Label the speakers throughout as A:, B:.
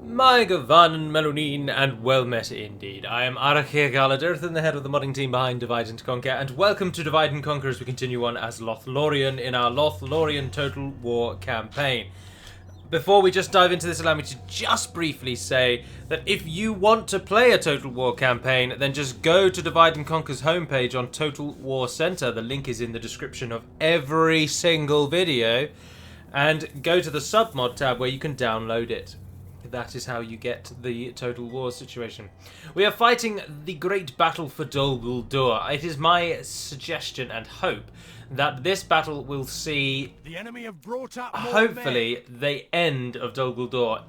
A: My Gavan Melonin, and well met indeed. I am Arachir Galadirth, the head of the modding team behind Divide and Conquer, and welcome to Divide and Conquer as we continue on as Lothlórien in our Lothlórien Total War campaign. Before we just dive into this, allow me to just briefly say that if you want to play a Total War campaign, then just go to Divide and Conquer's homepage on Total War Center. The link is in the description of every single video. And go to the Submod tab where you can download it. That is how you get the Total War situation. We are fighting the great battle for Dol Guldur. It is my suggestion and hope that this battle will see,
B: the enemy have brought up more
A: hopefully, the end of Dol Guldur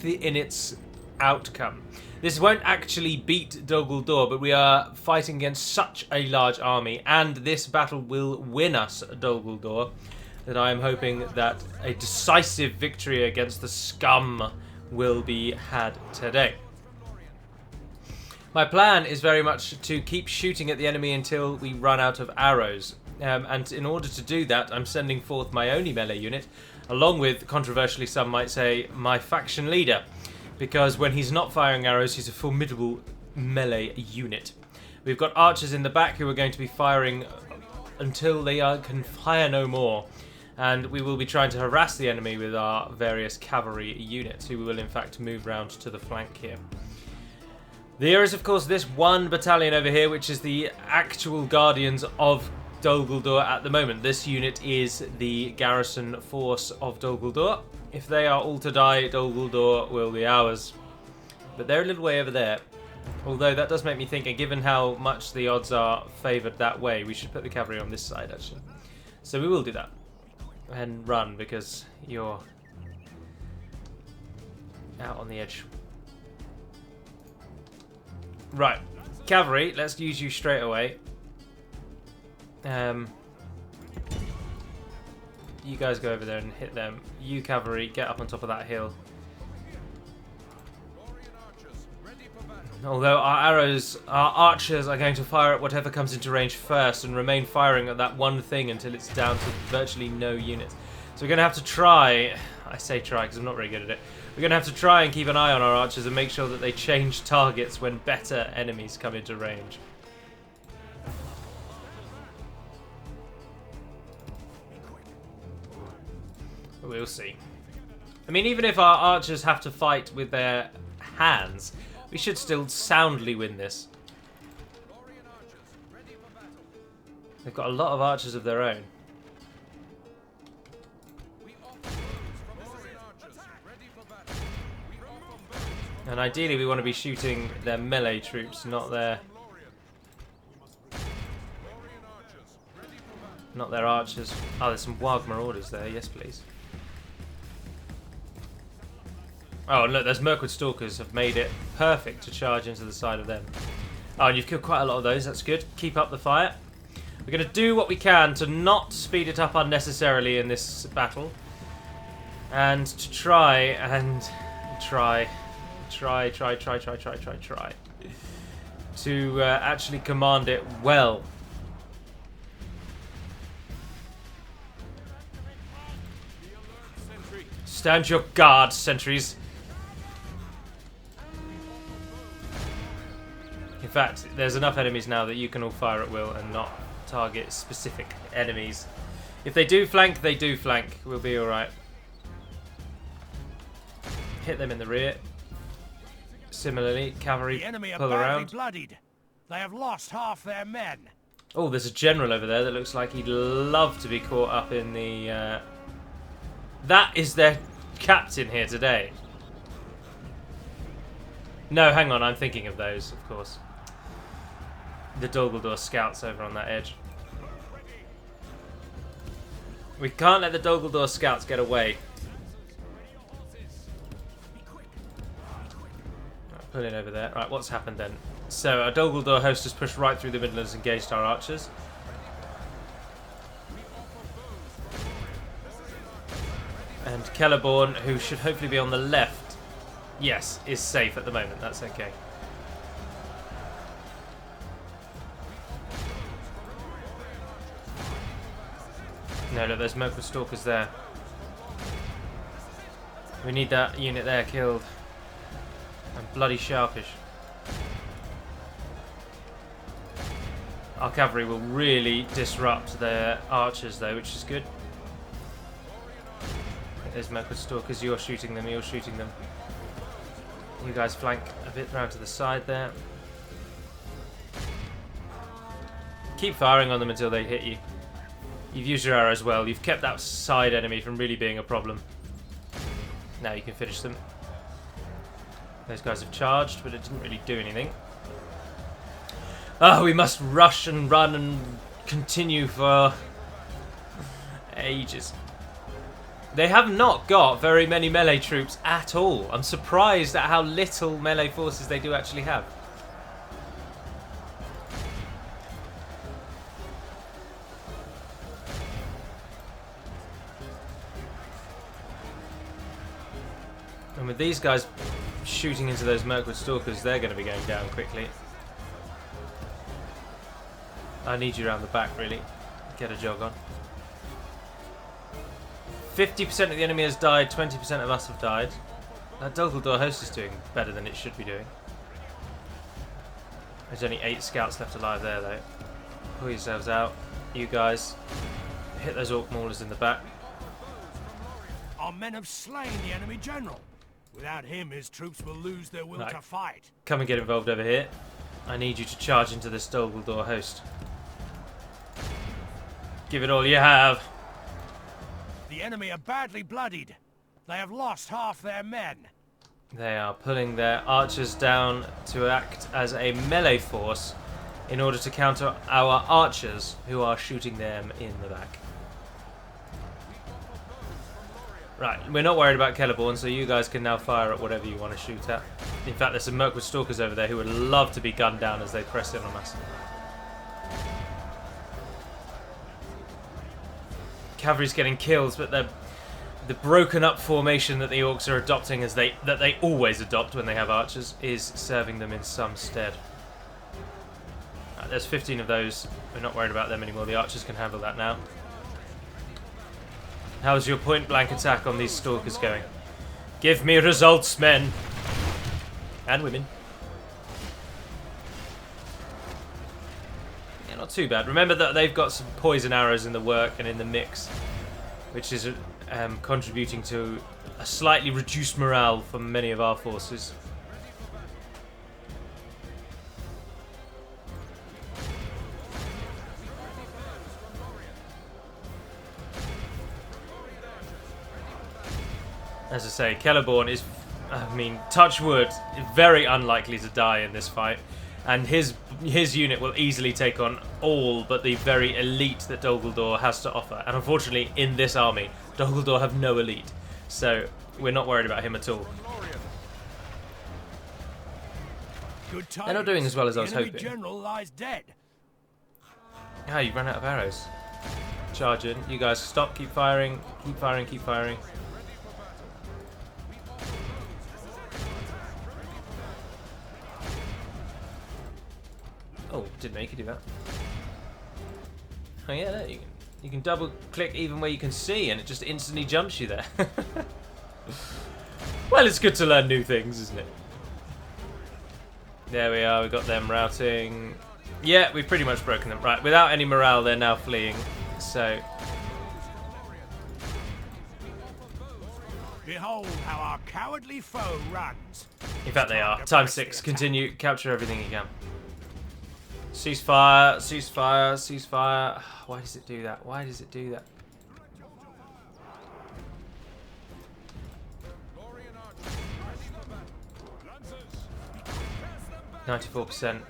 A: in its outcome. This won't actually beat Dol Guldur, but we are fighting against such a large army, and this battle will win us Dol Guldur, that I am hoping that a decisive victory against the scum will be had today. My plan is very much to keep shooting at the enemy until we run out of arrows. And in order to do that, I'm sending forth my only melee unit, along with, controversially some might say, my faction leader. Because when he's not firing arrows, he's a formidable melee unit. We've got archers in the back who are going to be firing until they can fire no more. And we will be trying to harass the enemy with our various cavalry units, who will in fact move round to the flank here. There is of course this one battalion over here, which is the actual guardians of Dol Guldur at the moment. This unit is the garrison force of Dol Guldur. If they are all to die, Dol Guldur will be ours. But they're a little way over there. Although that does make me think, and given how much the odds are favoured that way, we should put the cavalry on this side actually. So we will do that. And run, because you're out on the edge. Right, cavalry, let's use you straight away. You guys go over there and hit them. You cavalry, get up on top of that hill. Although our archers are going to fire at whatever comes into range first and remain firing at that one thing until it's down to virtually no units. So we're going to have to try, I say try because I'm not very good at it, we're going to have to try and keep an eye on our archers and make sure that they change targets when better enemies come into range. We'll see. I mean, even if our archers have to fight with their hands, we should still soundly win this. They've got a lot of archers of their own. And ideally we want to be shooting their melee troops, not their archers. Oh, there's some wild marauders there. Yes, please. Oh, and look, those Mirkwood Stalkers have made it perfect to charge into the side of them. Oh, and you've killed quite a lot of those. That's good. Keep up the fire. We're going to do what we can to not speed it up unnecessarily in this battle. And to try and try to actually command it well. Stand your guard, sentries. In fact, there's enough enemies now that you can all fire at will and not target specific enemies. If they do flank, they do flank. We'll be alright. Hit them in the rear. Similarly, cavalry
B: the enemy
A: pull
B: are
A: around.
B: Bloodied. They have lost half their men.
A: Oh, there's a general over there that looks like he'd love to be caught up in the... That is their captain here today. No, hang on, I'm thinking of those, of course. The Dol Guldur scouts over on that edge. We can't let the Dol Guldur scouts get away. Right, pull in over there. Right, what's happened then? So, our Dol Guldur host has pushed right through the middle and has engaged our archers. And Celeborn, who should hopefully be on the left, yes, is safe at the moment. That's okay. No, look, there's Mirkwood Stalkers there. We need that unit there killed. And bloody sharpish. Our cavalry will really disrupt their archers though, which is good. There's Merkwood Stalkers, you're shooting them, you're shooting them. You guys flank a bit round to the side there. Keep firing on them until they hit you. You've used your arrows well, you've kept that side enemy from really being a problem. Now you can finish them. Those guys have charged, but it didn't really do anything. Oh, we must rush and run and continue for ages. They have not got very many melee troops at all. I'm surprised at how little melee forces they do actually have. And with these guys shooting into those Merkwood Stalkers, they're going to be going down quickly. I need you around the back, really. Get a jog on. 50% of the enemy has died, 20% of us have died. That Dumbledore host is doing better than it should be doing. There's only 8 scouts left alive there, though. Pull yourselves out. You guys hit those Orc Maulers in the back.
B: Our men have slain the enemy general. Without him, his troops will lose their will to fight.
A: Come and get involved over here. I need you to charge into this Dumbledore host. Give it all you have.
B: The enemy are badly bloodied. They have lost half their men.
A: They are pulling their archers down to act as a melee force in order to counter our archers who are shooting them in the back. Right, we're not worried about Celeborn, so you guys can now fire at whatever you want to shoot at. In fact, there's some Merkwood Stalkers over there who would love to be gunned down as they press in on us. Cavalry's getting kills, but the broken up formation that the Orcs are adopting as that they always adopt when they have archers is serving them in some stead. Right, there's 15 of those. We're not worried about them anymore. The archers can handle that now. How's your point blank attack on these Stalkers going? Give me results, men! And women. Yeah, not too bad. Remember that they've got some poison arrows in the work and in the mix, which is contributing to a slightly reduced morale for many of our forces. As I say, Celeborn is, I mean, touch wood, very unlikely to die in this fight. And his unit will easily take on all but the very elite that Dumbledore has to offer. And unfortunately, in this army, Dumbledore have no elite. So, we're not worried about him at all. They're not doing as well as I was hoping.
B: General lies dead.
A: Ah, you ran out of arrows. Charge in. You guys stop, keep firing, keep firing, keep firing. Oh, didn't make you do that. Oh yeah, there you can double click even where you can see and it just instantly jumps you there. Well, it's good to learn new things, isn't it? There we are, we got them routing. Yeah, we've pretty much broken them. Right, without any morale, they're now fleeing. So...
B: Behold how our cowardly foe runs.
A: In fact, they are. Time 6. Continue. Capture everything you can. Ceasefire, ceasefire, ceasefire. Why does it do that? Why does it do that? %.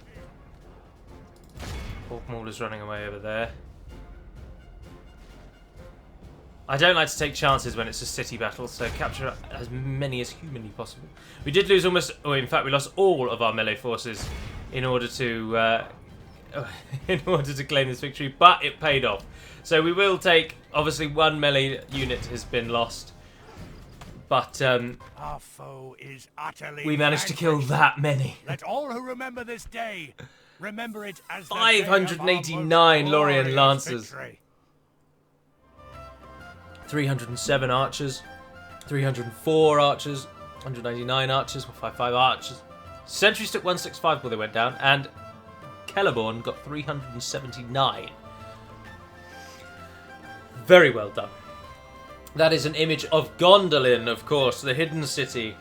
A: Orc Maulers running away over there. I don't like to take chances when it's a city battle, so capture as many as humanly possible. We did lose almost, or in fact we lost all of our melee forces in order to claim this victory, but it paid off. So we will take, obviously one melee unit has been lost, but
B: our foe is utterly
A: we managed to kill that many.
B: Let all who remember this day remember it as
A: 589 Lothlórien Lancers. 307 archers, 304 archers, 199 archers, 155 archers. Sentries took 165 before they went down, and Celeborn got 379. Very well done. That is an image of Gondolin, of course, the hidden city.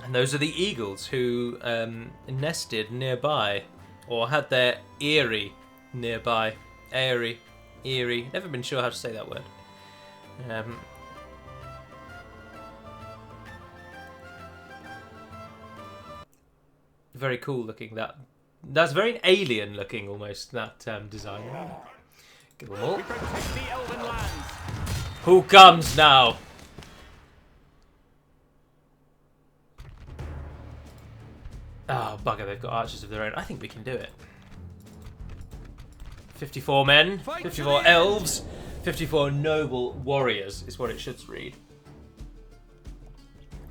A: And those are the eagles who nested nearby, or had their eyrie nearby. Eyrie. Never been sure how to say that word. Very cool looking. That's very alien looking almost, that design. Give them all. Who comes now? Oh, bugger, they've got archers of their own. I think we can do it. 54 men, 54 elves, 54 noble warriors is what it should read.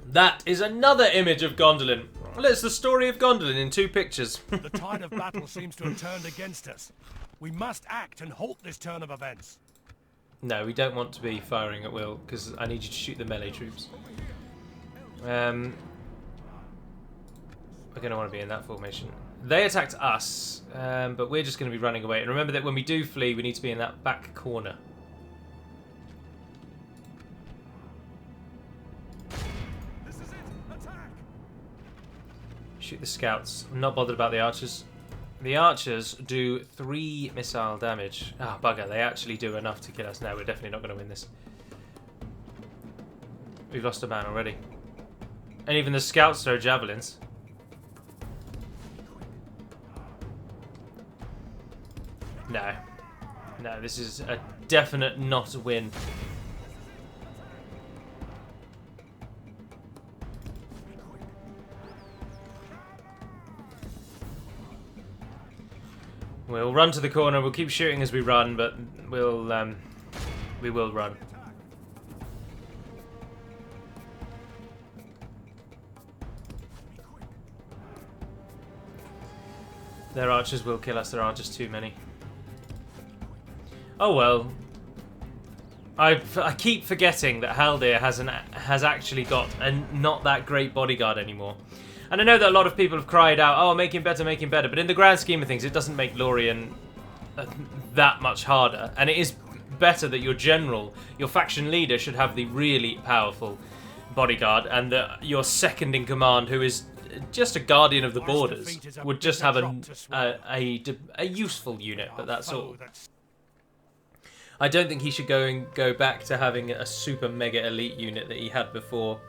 A: That is another image of Gondolin. Well, it's the story of Gondolin in 2 pictures.
B: The tide of battle seems to have turned against us. We must act and halt this turn of events.
A: No, we don't want to be firing at will, because I need you to shoot the melee troops. We're going to want to be in that formation. They attacked us, but we're just going to be running away. And remember that when we do flee, we need to be in that back corner.
B: This is it. Attack.
A: Shoot the scouts. I'm not bothered about the archers. The archers do 3 missile damage. Ah, bugger. They actually do enough to kill us. No, we're definitely not going to win this. We've lost a man already. And even the scouts throw javelins. No. No, this is a definite not a win. We'll run to the corner. We'll keep shooting as we run, but we will run. Their archers will kill us. There are just too many. Oh well. I keep forgetting that Haldir has actually got a not that great bodyguard anymore. And I know that a lot of people have cried out, oh, make him better, but in the grand scheme of things, it doesn't make Lothlórien that much harder. And it is better that your general, your faction leader, should have the really powerful bodyguard, and that your second in command, who is just a guardian of the borders, would just have a useful unit, but that's all. I don't think he should go back to having a super mega elite unit that he had before.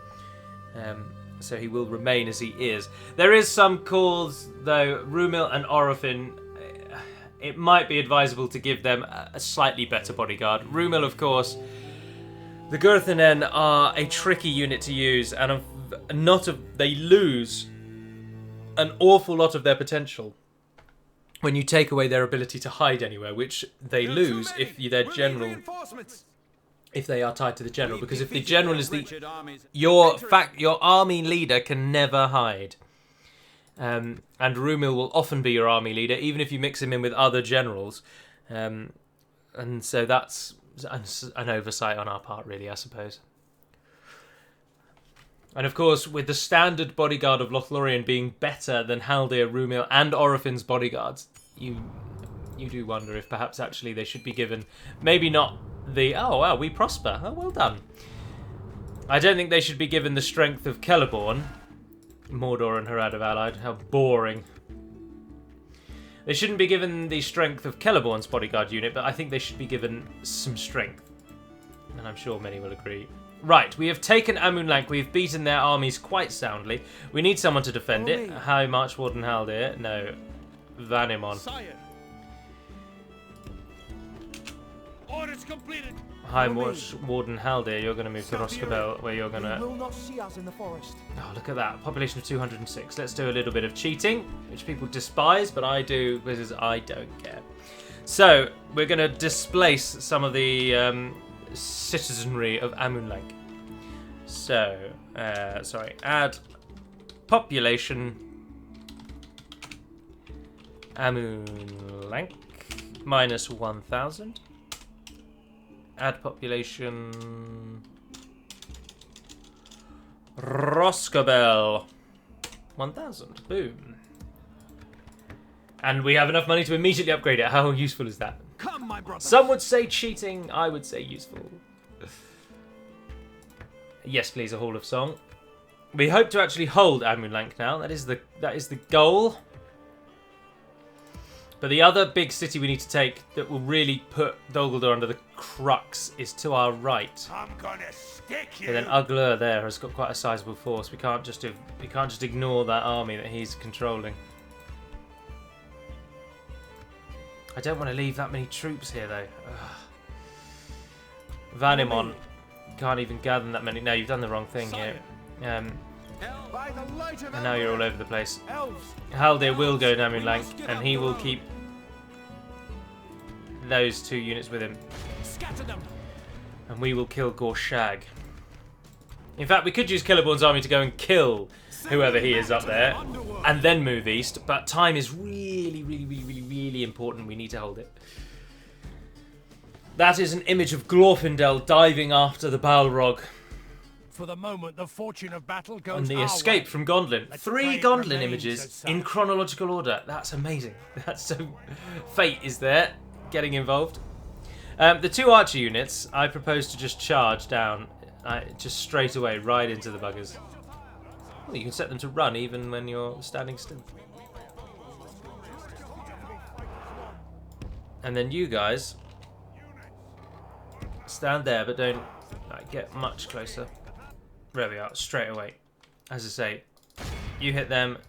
A: So he will remain as he is. There is some calls, though, Rumil and Orofin, it might be advisable to give them a slightly better bodyguard. Rumil, of course, the Gurthanen are a tricky unit to use, and they lose an awful lot of their potential when you take away their ability to hide anywhere, which they lose if their general... If they are tied to the general, because if the general is your army leader can never hide, and Rumil will often be your army leader, even if you mix him in with other generals, and so that's an oversight on our part, really, I suppose. And of course, with the standard bodyguard of Lothlórien being better than Haldir, Rumil, and Orofin's bodyguards, you do wonder if perhaps actually they should be given, maybe not the, oh wow, we prosper, oh well done. I don't think they should be given the strength of Celeborn. Mordor and Harad have allied, how boring. They shouldn't be given the strength of Celeborn's bodyguard unit, but I think they should be given some strength. And I'm sure many will agree. Right, we have taken Amunlank, we've beaten their armies quite soundly. We need someone to defend it. High March Warden Haldir, no, Vanimon.
B: Orders completed.
A: High March Warden Haldir, you're going to move to Roscabel, where you're going to...
C: will not see us in the forest.
A: Oh, look at that. Population of 206. Let's do a little bit of cheating, which people despise, but I do, because I don't care. So, we're going to displace some of the citizenry of Amunlank. So, sorry, add population Amunlank minus 1,000. Add population Roscobel. 1,000. Boom. And we have enough money to immediately upgrade it. How useful is that?
B: Come, my brother.
A: Some would say cheating. I would say useful. Yes, please, a Hall of Song. We hope to actually hold Amulank now. That is the goal. But the other big city we need to take that will really put Dol Guldur under the crux is to our right.
B: I'm gonna stick you.
A: And then Uglur there has got quite a sizable force. We can't just ignore that army that he's controlling. I don't want to leave that many troops here though. Vanimon can't even gather that many. No, you've done the wrong thing here. And now you're all over the place. Haldir will go Namulank, and he will keep those 2 units with him. And we will kill Gorshag. In fact, we could use Killerborn's army to go and kill whoever he is up there, and then move east. But time is really important. We need to hold it. That is an image of Glorfindel diving after the Balrog.
B: For the moment, the fortune of battle goes
A: And the
B: our
A: escape
B: way.
A: from Gondlin.
B: Let's
A: 3
B: pray it
A: Gondlin
B: remains
A: images
B: as such.
A: in chronological order. That's amazing. That's so... Fate is there, getting involved. The 2 archer units, I propose to just charge down, just straight away, right into the buggers. Well, you can set them to run even when you're standing still. And then you guys stand there, but don't get much closer. There we are, straight away. As I say, you hit them.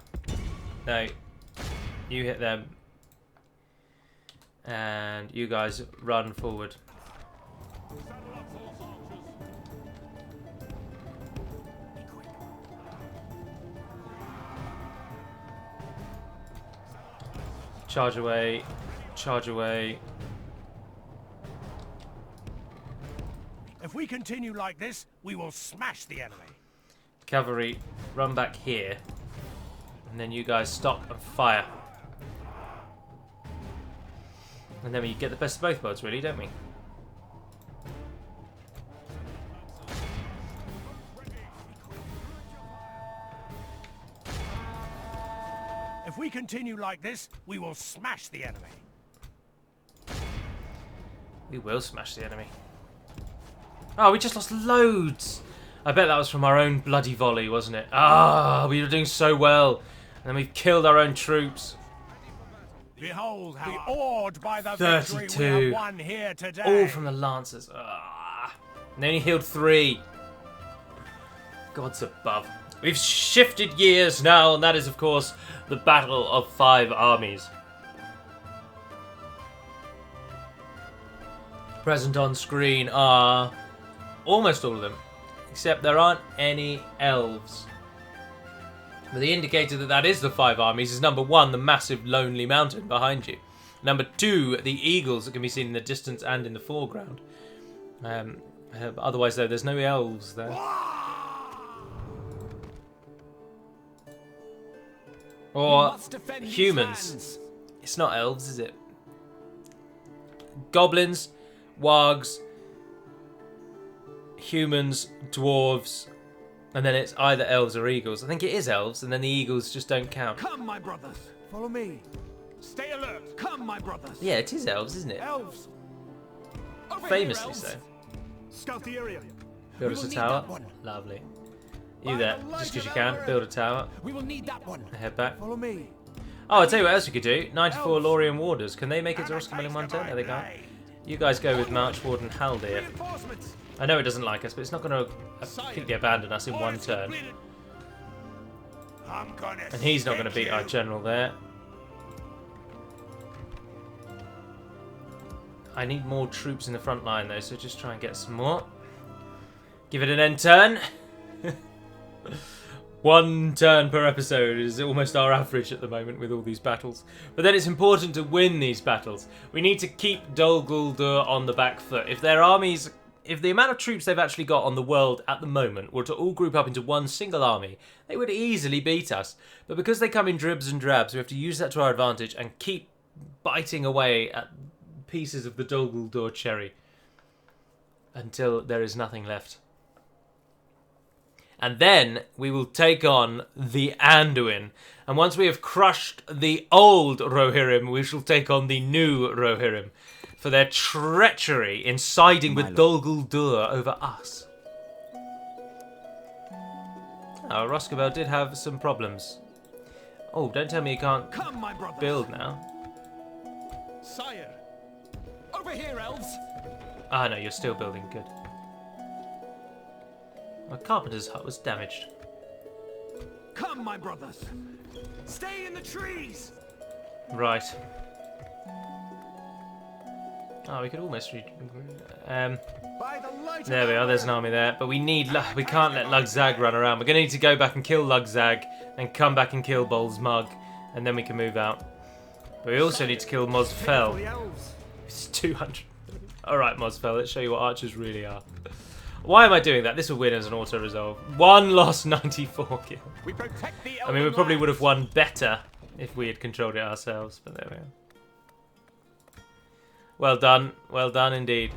A: No, you hit them. And you guys run forward. Charge away. Charge away.
B: If we continue like this, we will smash the enemy.
A: Cavalry, run back here. And then you guys stop and fire. And then we get the best of both worlds, really, don't we?
B: If we continue like this, we will smash the enemy.
A: We will smash the enemy. Oh, we just lost loads. I bet that was from our own bloody volley, wasn't it? Ah, we were doing so well. And then we've killed our own troops.
B: Behold how awed by the
A: 32.
B: victory we have won here today.
A: All from the Lancers. Ah. And they only healed 3. Gods above. We've shifted gears now, and that is, of course, the Battle of 5 Armies. Present on screen are almost all of them, except there aren't any elves. But the indicator that that is the 5 armies is number 1, the massive lonely mountain behind you. Number 2, the eagles that can be seen in the distance and in the foreground. Otherwise, though, there's no elves there. Or humans. It's not elves, is it? Goblins, wargs, humans, dwarves, and then it's either elves or eagles. I think it is elves, and then the eagles just don't count.
B: Come, my brothers. Follow me. Stay alert. Come, my brothers.
A: Yeah, it is elves, isn't it?
B: Elves. Over
A: Famously
B: here, elves.
A: so.
B: Scout the area.
A: Build us a tower. Lovely. You there, just because you can. Build a tower.
B: We will need that one.
A: Head back.
B: Follow me.
A: Oh, I'll tell you what else we could do. 94 Lothlórien warders. Can they make it to Roscobel in 1 turn? No, they can't. You guys go with March Warden Haldir.
B: Reinforcements.
A: I know it doesn't like us, but it's not going to completely abandon us in 1 turn.
B: I'm gonna
A: And he's not going to
B: stick
A: beat our
B: you.
A: general there. I need more troops in the front line though, so just try and get some more. Give it an end turn. 1 turn per episode is almost our average at the moment with all these battles. But then it's important to win these battles. We need to keep Dol Guldur on the back foot. If their armies, if the amount of troops they've actually got on the world at the moment were to all group up into one single army, they would easily beat us. But because they come in dribs and drabs, we have to use that to our advantage and keep biting away at pieces of the Dol Guldur cherry until there is nothing left. And then we will take on the Anduin. And once we have crushed the old Rohirrim, we shall take on the new Rohirrim for their treachery in siding with Dol Guldur over us. Oh, Roscoe did have some problems. Oh, don't tell me you can't build now.
C: Sire, over here, elves.
A: Ah, no, you're still building. Good. My carpenter's hut was damaged.
C: Come, my brothers. Stay in the trees.
A: Right. Oh, we could almost
C: By the light
A: there
C: of
A: we
C: our
A: are, there's an army there. But we can't let Lugzag run around. We're going to need to go back and kill Lugzag, then come back and kill Bolzmug, and then we can move out. But we also need to kill Mosfell. It's 200. Alright, Mosfell, let's show you what archers really are. Why am I doing that? This will win as an auto-resolve. 1 loss, 94 kill. I mean, we probably would have won better if we had controlled it ourselves, but there we are. Well done indeed.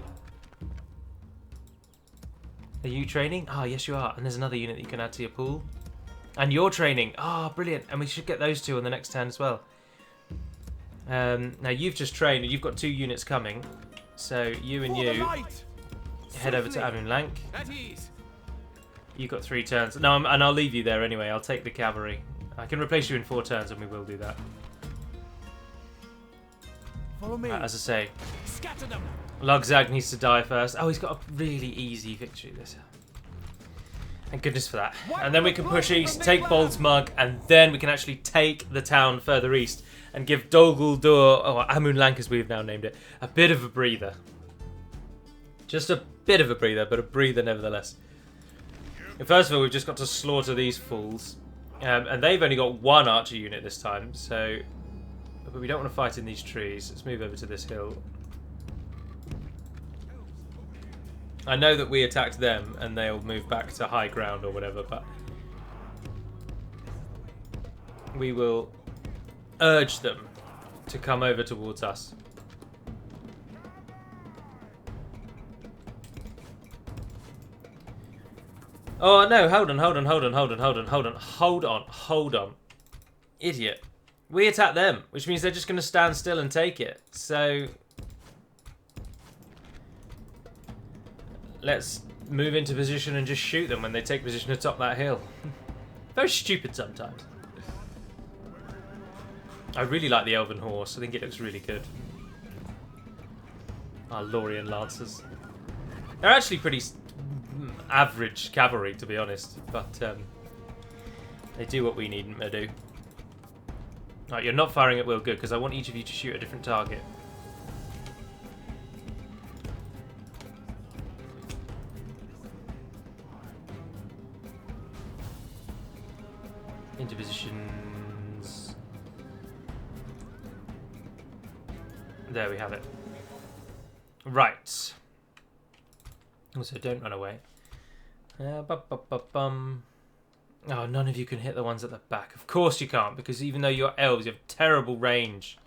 A: Are you training? Oh, yes you are. And there's another unit that you can add to your pool. And you're training. Oh, brilliant. And we should get those two on the next turn as well. Now you've just trained and you've got 2 units coming. So you and you head over to Adrian Lank. You've got 3 turns. No, and I'll leave you there anyway. I'll take the cavalry. I can replace you in 4 turns and we will do that.
C: Follow me.
A: As I say,
C: Scatter them.
A: Lugzag needs to die first. Oh, he's got a really easy victory this. Thank goodness for that. And then we can push east, take Bolzmug, and then we can actually take the town further east and give Dol Guldur, or Amun Lank as we've now named it, a bit of a breather. Just a bit of a breather, but a breather nevertheless. And first of all, we've just got to slaughter these fools. And they've only got 1 archer unit this time, so... But we don't want to fight in these trees. Let's move over to this hill. I know that we attacked them and they'll move back to high ground or whatever, but we will urge them to come over towards us. Oh no, hold on. Idiot. We attack them, which means they're just going to stand still and take it. So let's move into position and just shoot them when they take position atop that hill. Very stupid sometimes. I really like the Elven Horse. I think it looks really good. Our Lothlórien Lancers. They're actually pretty average cavalry, to be honest. But they do what we need them to do. Right, you're not firing at will, good, because I want each of you to shoot a different target. Into positions. There we have it. Right. Also, don't run away. Oh, none of you can hit the ones at the back. Of course you can't, because even though you're elves, you have terrible range.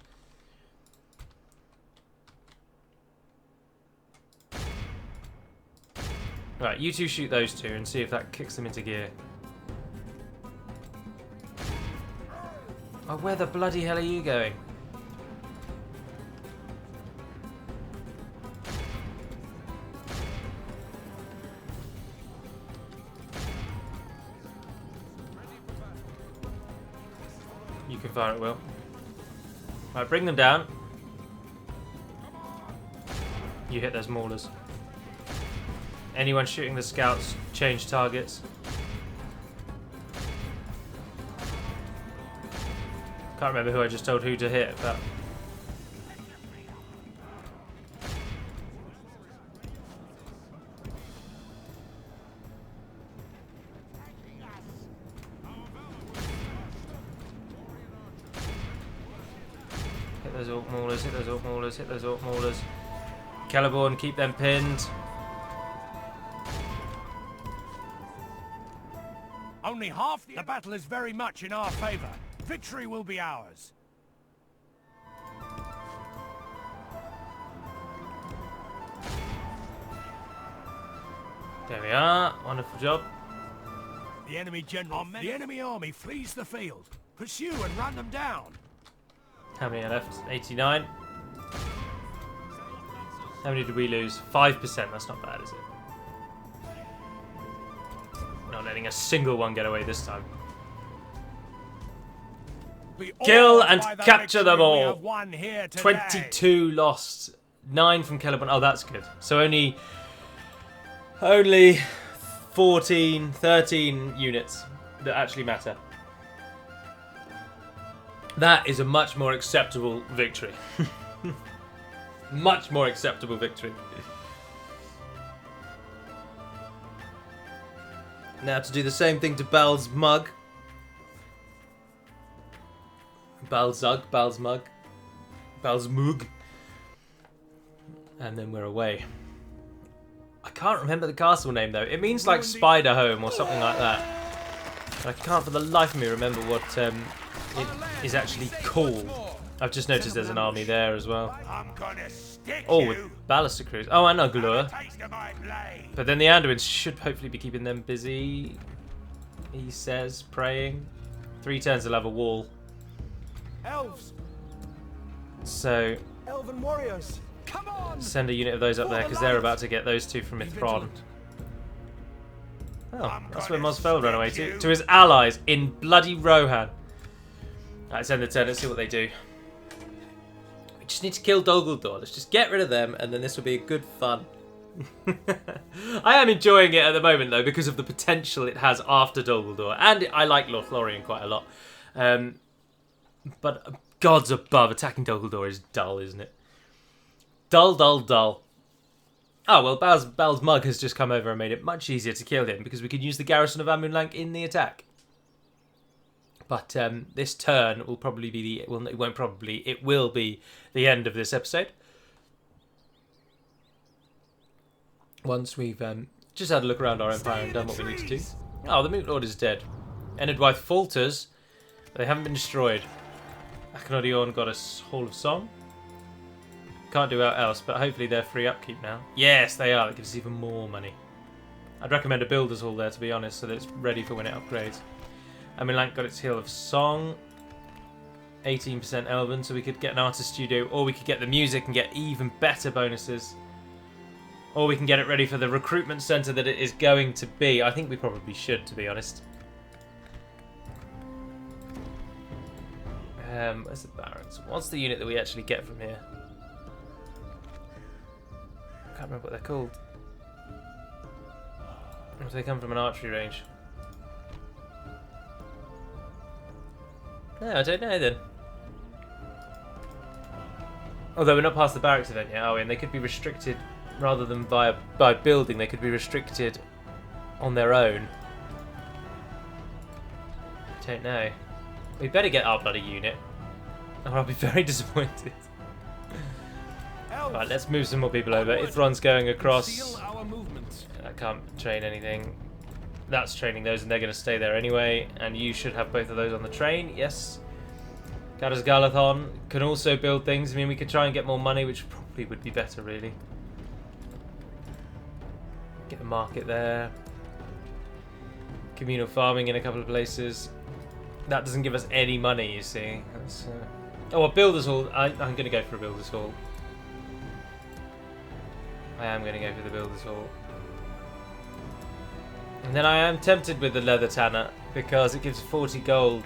A: Right, you two shoot those two and see if that kicks them into gear. Oh, where the bloody hell are you going? You can fire at will. Right, bring them down. You hit those maulers. Anyone shooting the scouts, change targets. Can't remember who I just told who to hit, but... Hit those orc maulers, hit those orc maulers, hit those orc maulers. Celeborn, keep them pinned.
B: Only half the battle is very much in our favor. Victory will be ours.
A: There we are. Wonderful job.
B: The enemy army flees the field. Pursue and run them down.
A: How many are left? 89. How many did we lose? 5%. That's not bad, is it? Not letting a single one get away this time. Kill and capture them all. 22 lost. 9 from Celeborn. Oh, that's good. So only 14, 13 units that actually matter. That is a much more acceptable victory. Much more acceptable victory. Now to do the same thing to Bal's Mug. Balzug, Bal's Mug. Bal's Mug. And then we're away. I can't remember the castle name though. It means like Spider Home or something like that. But I can't for the life of me remember what it is actually called. I've just noticed there's an army there as well. Oh, with Ballister Crews. Oh, and Uglur. But then the Anduins should hopefully be keeping them busy. He says, praying. 3 turns they'll have a wall.
C: Elves.
A: So,
C: Elven warriors. Come on.
A: Send a unit of those up there because they're about to get those 2 from Ithron. Oh, that's where Mosfeld ran away to. To his allies in bloody Rohan. Let's end the turn. Let's see what they do. We just need to kill Dol Guldur. Let's just get rid of them, and then this will be a good fun. I am enjoying it at the moment, though, because of the potential it has after Dol Guldur. And I like Lothlórien quite a lot. But gods above, attacking Dol Guldur is dull, isn't it? Dull, dull, dull. Oh, well, Bal's Mug has just come over and made it much easier to kill him, because we can use the garrison of Amun-Lank in the attack. But this turn will probably be the... Well, it won't probably. It will be the end of this episode. Once we've just had a look around our empire and done what we need to do. Oh, the Moot Lord is dead. Enedwythe falters. But they haven't been destroyed. Akhenodiorn got a Hall of Song. Can't do out else, but hopefully they're free upkeep now. Yes, they are. That gives us even more money. I'd recommend a Builder's Hall there, to be honest, so that it's ready for when it upgrades. Amun-Lank got its Hill of Song. 18% Elven, so we could get an artist studio, or we could get the music and get even better bonuses. Or we can get it ready for the recruitment centre that it is going to be. I think we probably should, to be honest. Where's the barracks? What's the unit that we actually get from here? I can't remember what they're called. Or do they come from an archery range? No, I don't know then. Although we're not past the barracks event yet, are we? And they could be restricted, rather than by building, they could be restricted on their own. I don't know. We better get our bloody unit, or I'll be very disappointed. Right, let's move some more people over. Ithron's going across. I can't train anything. That's training those, and they're going to stay there anyway. And you should have both of those on the train. Yes. Gadas Galathon can also build things. I mean, we could try and get more money, which probably would be better, really. Get a market there. Communal farming in a couple of places. That doesn't give us any money, you see. That's, oh, a Builder's Hall. I'm going to go for a Builder's Hall. I am going to go for the Builder's Hall. And then I am tempted with the Leather Tanner, because it gives 40 gold.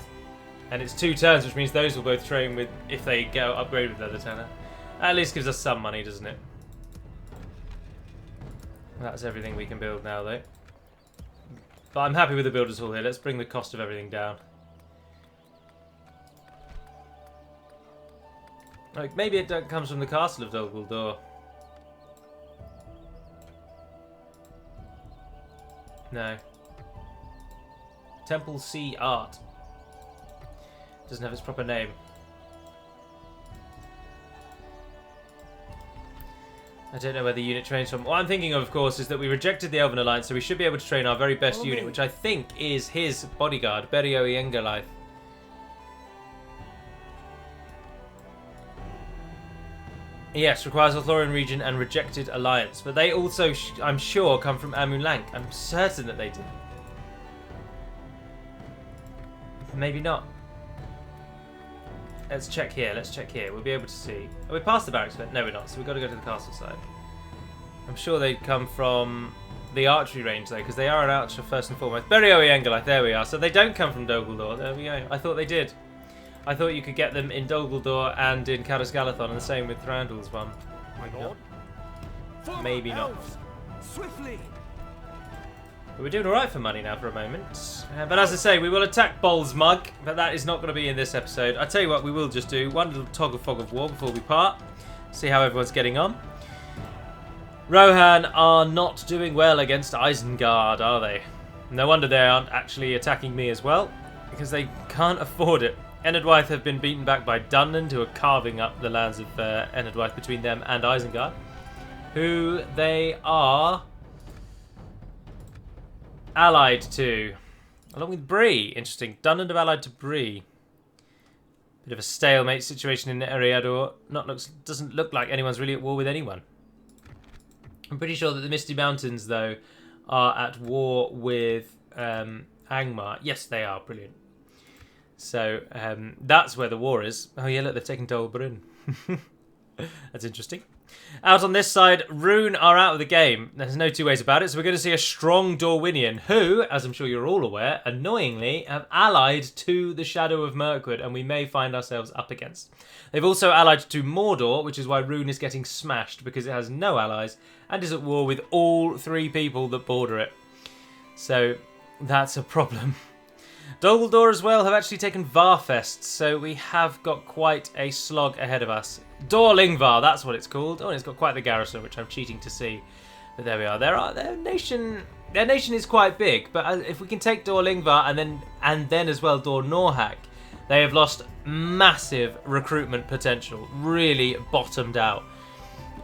A: And it's 2 turns, which means those will both train with, if they go upgrade with Leather Tanner. At least gives us some money, doesn't it? That's everything we can build now, though. But I'm happy with the Builder's Hall here. Let's bring the cost of everything down. Like, maybe it comes from the castle of Dol Guldur. No. Temple Sea Art. Doesn't have its proper name. I don't know where the unit trains from. What I'm thinking of course, is that we rejected the Elven Alliance, so we should be able to train our very best unit, which I think is his bodyguard, Berio Iengalaith. Yes, requires Lothlórien region and rejected alliance. But they also, I'm sure, come from Amun-Lank. I'm certain that they do. Maybe not. Let's check here. Let's check here. We'll be able to see. Are we past the barracks? No, we're not. So we've got to go to the castle side. I'm sure they'd come from the archery range, though, because they are an archer first and foremost. Berioe Engelite, there we are. So they don't come from Dol Guldur. There we go. I thought they did. I thought you could get them in Dol Guldur and in Caras Galadhon, and the same with Thranduil's one.
C: My lord.
A: Maybe not.
C: Swiftly.
A: But we're doing alright for money now for a moment. But as I say, we will attack Bol's Mug, but that is not going to be in this episode. I tell you what, we will just do one little toggle fog of war before we part. See how everyone's getting on. Rohan are not doing well against Isengard, are they? No wonder they aren't actually attacking me as well, because they can't afford it. Enedwaith have been beaten back by Dunland, who are carving up the lands of Enedwaith between them and Isengard, who they are allied to, along with Bree. Interesting. Dunland have allied to Bree. Bit of a stalemate situation in Eriador. Doesn't look like anyone's really at war with anyone. I'm pretty sure that the Misty Mountains, though, are at war with Angmar. Yes, they are. Brilliant. So that's where the war is. Oh yeah, look, they've taken Dol Bryn. That's interesting. Out on this side, Rune are out of the game. There's no two ways about it. So we're going to see a strong Dorwinian who, as I'm sure you're all aware, annoyingly have allied to the Shadow of Mirkwood, and we may find ourselves up against. They've also allied to Mordor, which is why Rune is getting smashed, because it has no allies and is at war with all 3 people that border it. So that's a problem. Dol Guldur as well have actually taken Varfest, so we have got quite a slog ahead of us. Dor Lingvar, that's what it's called. Oh, and it's got quite the garrison, which I'm cheating to see. But there we are. Their nation is quite big, but if we can take Dor Lingvar and then as well Dor Norhak, they have lost massive recruitment potential, really bottomed out.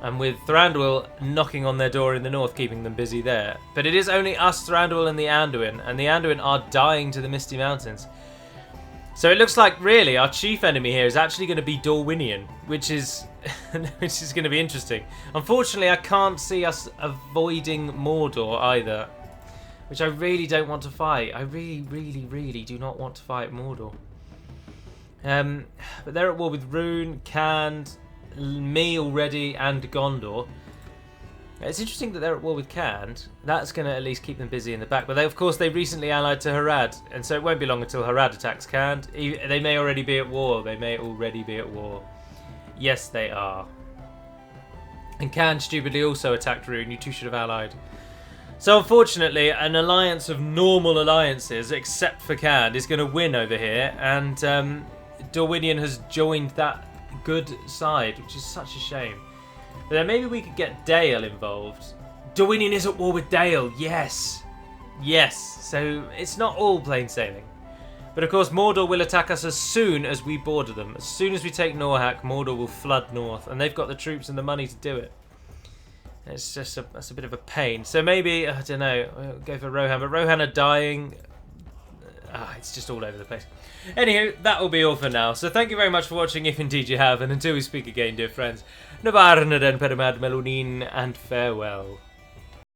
A: And with Thranduil knocking on their door in the north, keeping them busy there. But it is only us, Thranduil, and the Anduin are dying to the Misty Mountains. So it looks like, really, our chief enemy here is actually going to be Dorwinian, which is going to be interesting. Unfortunately, I can't see us avoiding Mordor either, which I really don't want to fight. I really, really, really do not want to fight Mordor. But they're at war with Rune, Khand, me already, and Gondor. It's interesting that they're at war with Khand. That's going to at least keep them busy in the back. But of course, they recently allied to Harad, and so it won't be long until Harad attacks Khand. They may already be at war. Yes, they are. And Khand stupidly also attacked Rune. You two should have allied. So unfortunately, an alliance of normal alliances, except for Khand, is going to win over here, and Dorwinian has joined that good side, which is such a shame. But then maybe we could get Dale involved. Dorwinian is at war with Dale, yes. Yes, so it's not all plain sailing. But of course, Mordor will attack us as soon as we border them. As soon as we take Norhak, Mordor will flood north, and they've got the troops and the money to do it. It's just that's a bit of a pain. So maybe, I don't know, we'll go for Rohan, but Rohan are dying. It's just all over the place. Anywho, that will be all for now. So thank you very much for watching, if indeed you have. And until we speak again, dear friends, Navarnaren Permad Melunin, and farewell.